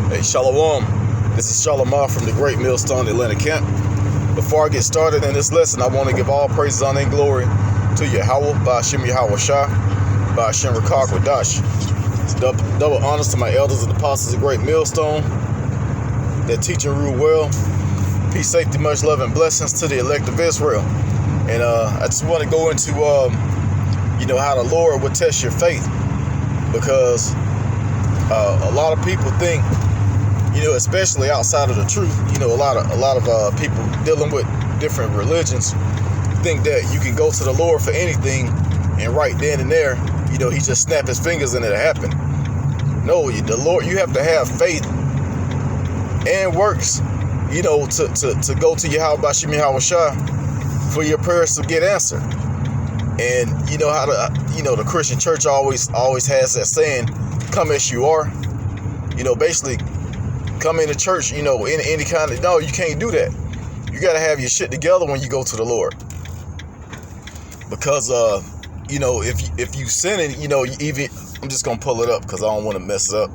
Hey, Shalom. This is Shalomar from the Great Millstone Atlanta Camp. Before I get started in this lesson, I want to give all praises, honor, and glory to Yahweh, Ba'ashem Yahweh Shah, Ba'ashem Rakak Wadash. Double honors to my elders and apostles of Great Millstone that teach and rule well. Peace, safety, much love, and blessings to the elect of Israel. And I just want to go into, how the Lord would test your faith, because a lot of people think, especially outside of the truth, a lot of people dealing with different religions think that you can go to the Lord for anything, and right then and there, he just snap his fingers and it'll happen. No, the Lord, you have to have faith and works, to go to Yahweh Ba'ashem Yahweh Shah for your prayers to get answered. And the Christian church always has that saying, come as you are. Basically, come into church, in any kind of, no, you can't do that. You got to have your shit together when you go to the Lord. Because, if you sinning, even, I'm just going to pull it up because I don't want to mess it up.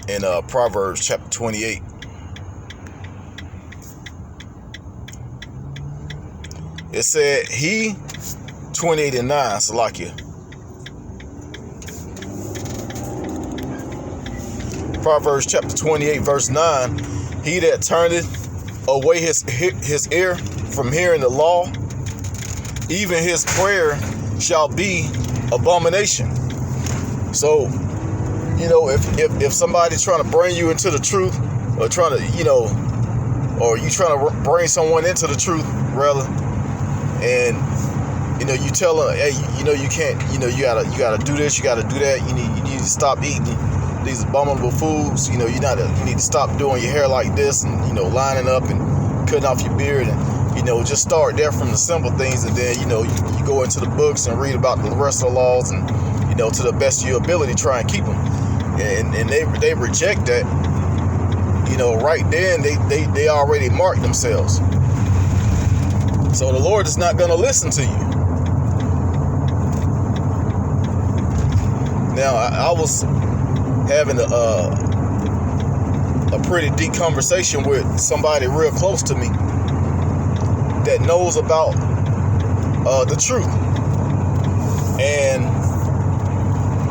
In Proverbs chapter 28. It said, he, 28 and 9, Salakia. Proverbs chapter 28, verse 9. He that turneth away his ear from hearing the law, even his prayer shall be abomination. So, if somebody's trying to bring you into the truth, or trying to, or you trying to bring someone into the truth, rather, and you tell them, hey, you can't, you gotta do this, you gotta do that, you need to stop eating these abominable foods, you need to stop doing your hair like this, and lining up and cutting off your beard, and just start there from the simple things, and then you go into the books and read about the rest of the laws, and to the best of your ability try and keep them, and they reject that. Right then they already marked themselves. So the Lord is not going to listen to you. Now I was having a pretty deep conversation with somebody real close to me that knows about the truth, and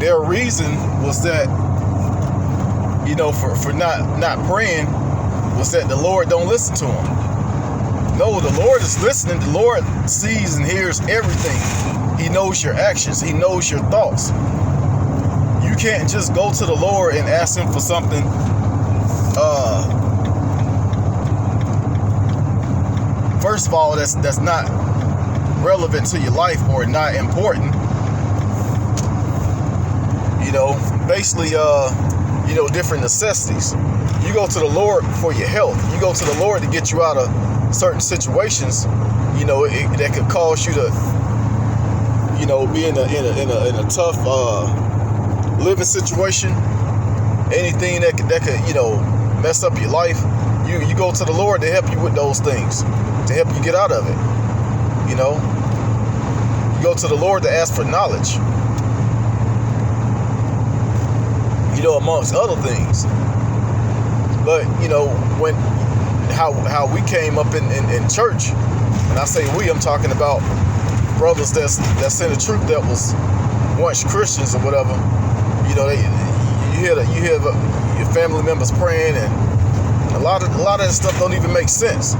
their reason was that for not praying was that the Lord don't listen to them. No, the Lord is listening. The Lord sees and hears everything. He knows your actions. He knows your thoughts. You can't just go to the Lord and ask him for something first of all that's not relevant to your life or not important. Basically different necessities. You go to the Lord for your health. You go to the Lord to get you out of certain situations, that could cause you to, be in a tough living situation. Anything that could mess up your life. You go to the Lord to help you with those things, to help you get out of it. You go to the Lord to ask for knowledge. Amongst other things. But when how we came up in church, and I say we, I'm talking about brothers that's in the truth that was once Christians or whatever. You hear your family members praying, and a lot of that stuff don't even make sense.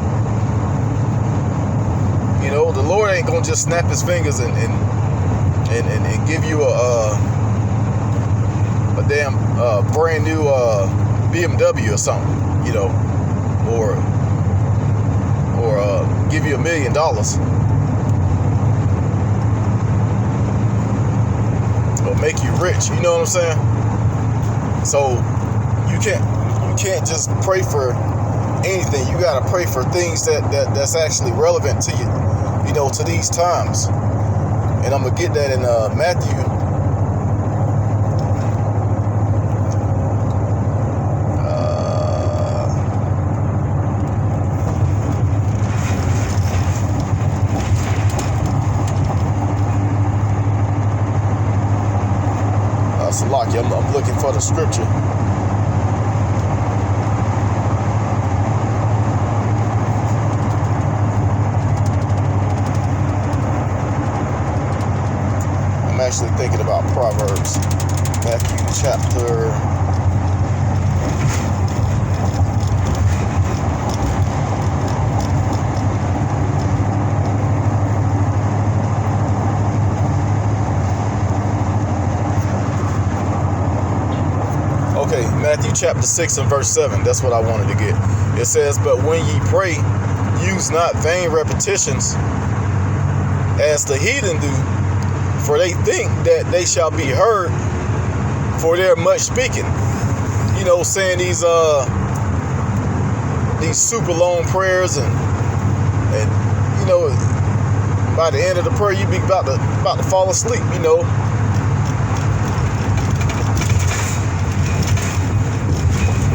The Lord ain't gonna just snap his fingers and give you a damn brand new BMW or something, or give you $1 million. Or make you rich, you know what I'm saying? So you can't just pray for anything. You gotta pray for things that's actually relevant to you, to these times. And I'm gonna get that in Matthew. I'm looking for the scripture. actually thinking about Proverbs. Matthew chapter... Okay, Matthew chapter 6 and verse 7. That's what I wanted to get. It says, "But when ye pray, use not vain repetitions as the heathen do, for they think that they shall be heard for their much speaking." You know, saying these super long prayers, and you know, by the end of the prayer you be about to fall asleep, you know.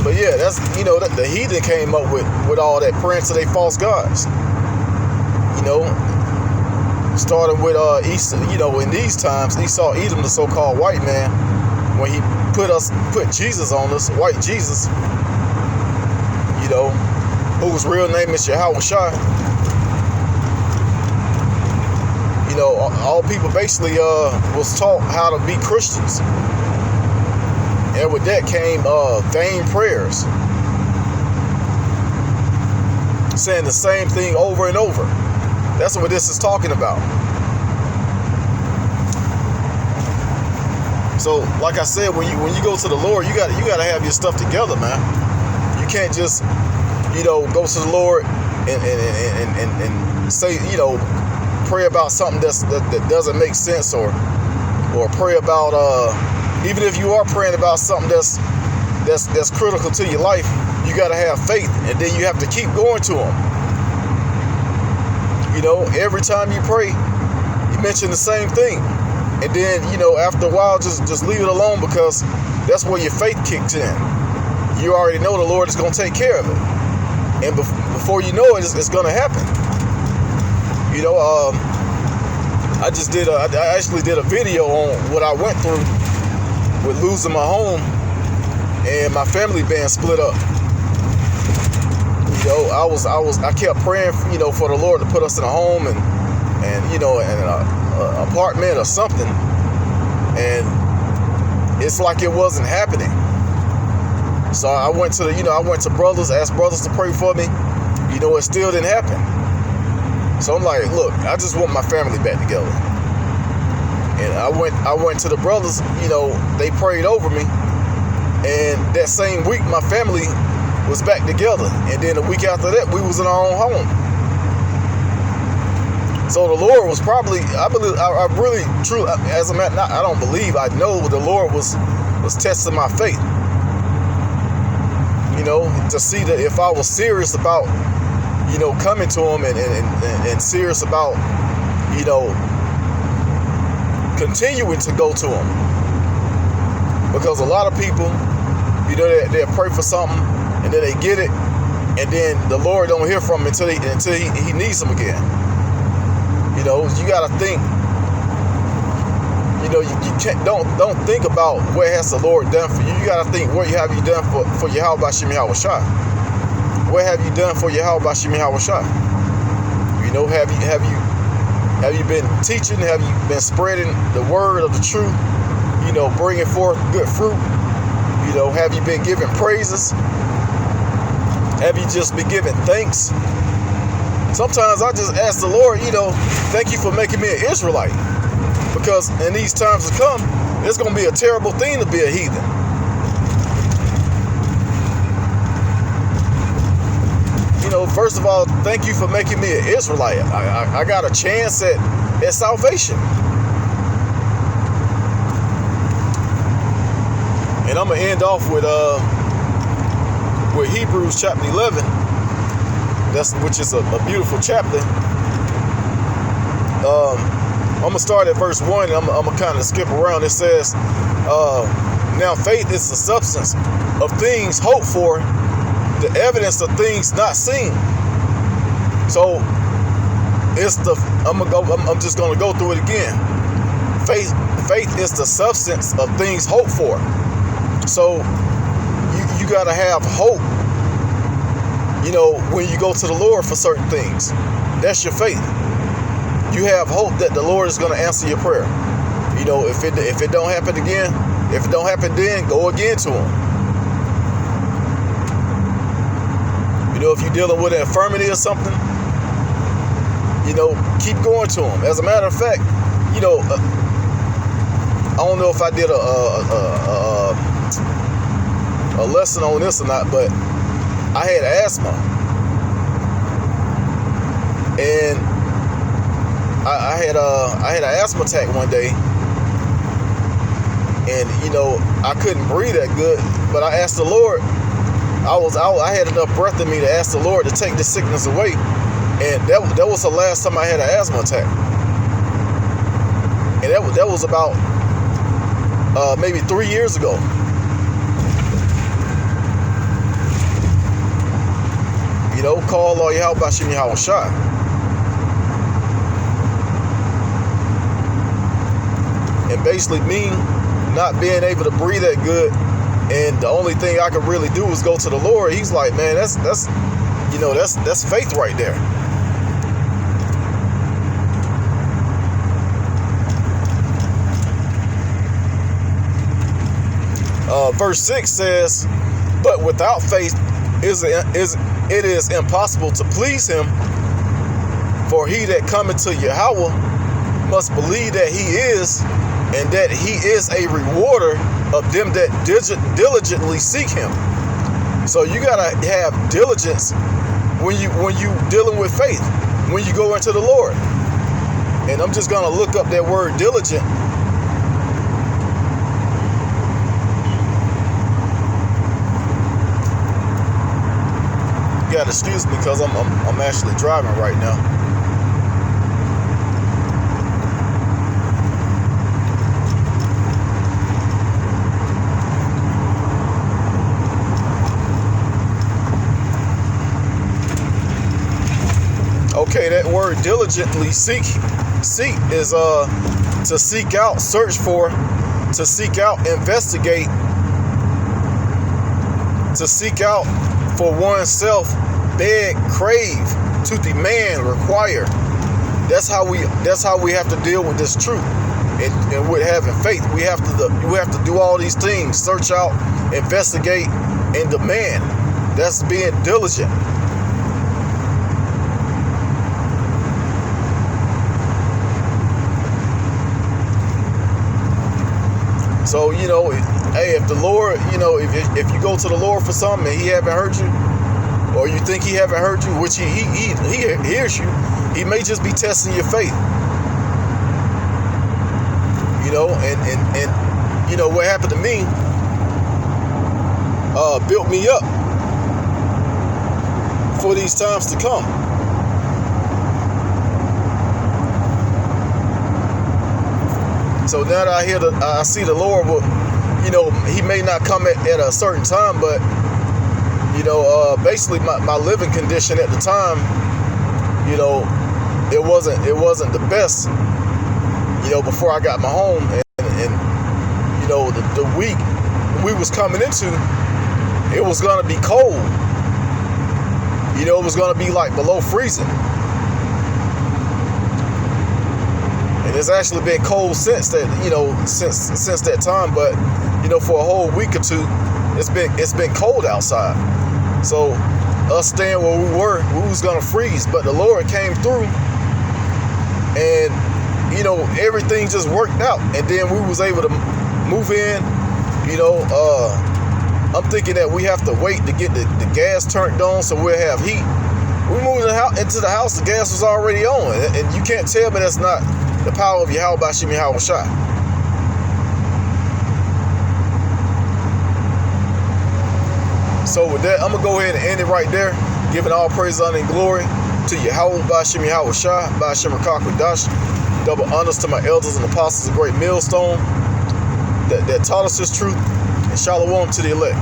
But yeah, that's, you know, that the heathen came up with all that praying to their false gods. You know, starting with Esau, you know, in these times, Esau, Edom, the so-called white man, when he put Jesus on us, white Jesus, you know, whose real name is Yahweh Shai. You know, all people basically was taught how to be Christians. And with that came vain prayers, saying the same thing over and over. That's what this is talking about. So, like I said, when you go to the Lord, you gotta have your stuff together, man. You can't just, you know, go to the Lord and say, you know, pray about something that doesn't make sense, or pray about even if you are praying about something that's critical to your life, you got to have faith, and then you have to keep going to him. You know, every time you pray, you mention the same thing, and then, you know, after a while, just leave it alone, because that's where your faith kicks in. You already know the Lord is going to take care of it, and before you know it, it's going to happen. You know, I actually did a video on what I went through with losing my home and my family being split up. You know, I kept praying, you know, for the Lord to put us in a home and you know, in an apartment or something, and it's like it wasn't happening. So I went to brothers, asked brothers to pray for me. You know, it still didn't happen. So I'm like, look, I just want my family back together. And I went to the brothers, you know, they prayed over me, and that same week my family was back together, and then a week after that we was in our own home. So the Lord was probably, I really truly, as a matter, I don't believe, I know the Lord was testing my faith, you know, to see that if I was serious about, you know, coming to him and serious about, you know, continuing to go to him. Because a lot of people, you know, they'll pray for something and then they get it, and then the Lord don't hear from him until he needs them again. You know, you gotta think, you know, you can't don't think about what has the Lord done for you. You gotta think, what have you done for Yahweh Bashem Yahweh Shai? What have you done for Yahweh Bashem Yahweh Shai? You know, have you been teaching? Have you been spreading the word of the truth? You know, bringing forth good fruit? You know, have you been giving praises? Have you just been giving thanks? Sometimes I just ask the Lord, you know, thank you for making me an Israelite. Because in these times to come, it's going to be a terrible thing to be a heathen. You know, first of all, thank you for making me an Israelite. I got a chance at salvation. And I'm going to end off with Hebrews chapter 11. Which is a beautiful chapter. I'm going to start at verse 1, and I'm going to kind of skip around. It says, now faith is the substance of things hoped for, the evidence of things not seen. So I'm just going to go through it again. Faith is the substance of things hoped for. So you got to have hope. You know, when you go to the Lord for certain things, that's your faith. You have hope that the Lord is going to answer your prayer. You know, if it don't happen again, if it don't happen then, go again to him. You know, if you're dealing with an infirmity or something, you know, keep going to him. As a matter of fact, you know, I don't know if I did a lesson on this or not, but I had asthma, and I had an asthma attack one day, and you know, I couldn't breathe that good, but I asked the Lord. I had enough breath in me to ask the Lord to take this sickness away, and that was the last time I had an asthma attack, and that was about maybe 3 years ago. You know, call all Yahweh Bashim Yahweh Shai. And basically me not being able to breathe that good, and the only thing I could really do was go to the Lord. He's like, man, that's you know, that's faith right there. Verse 6 says, but without faith it is impossible to please him, for he that cometh to Yahweh must believe that he is, and that he is a rewarder of them that diligently seek him. So you gotta have diligence when you dealing with faith, when you go into the Lord. And I'm just gonna look up that word diligent. You gotta excuse me because I'm actually driving right now. Okay, that word diligently seek is to seek out, search for, to seek out, investigate, to seek out for oneself, beg, crave, to demand, require. That's how we have to deal with this truth. And with having faith, we have to do all these things: search out, investigate, and demand. That's being diligent. So, you know, hey, if the Lord, you know, if you go to the Lord for something and he haven't heard you, or you think he haven't heard you, which he hears you, he may just be testing your faith. You know, and you know what happened to me built me up for these times to come. So now that I see the Lord, you know, he may not come at a certain time, but, you know, basically my living condition at the time, you know, it wasn't the best, you know, before I got my home, and you know, the week we was coming into, it was gonna be cold. You know, it was gonna be like below freezing. It's actually been cold since that, you know, since that time. But, you know, for a whole week or two, it's been cold outside. So us staying where we was gonna freeze. But the Lord came through, and you know, everything just worked out. And then we was able to move in. You know, I'm thinking that we have to wait to get the gas turned on so we'll have heat. We moved into the house, the gas was already on, and you can't tell me that's not the power of Yahweh Bashim Yahweh Shai. So with that, I'm going to go ahead and end it right there, giving all praise, honor, and glory to Yahweh Bashim Yahweh Shai, Bashim Rakak. Double honors to my elders and apostles of Great Millstone that taught us this truth, and shalom to the elect.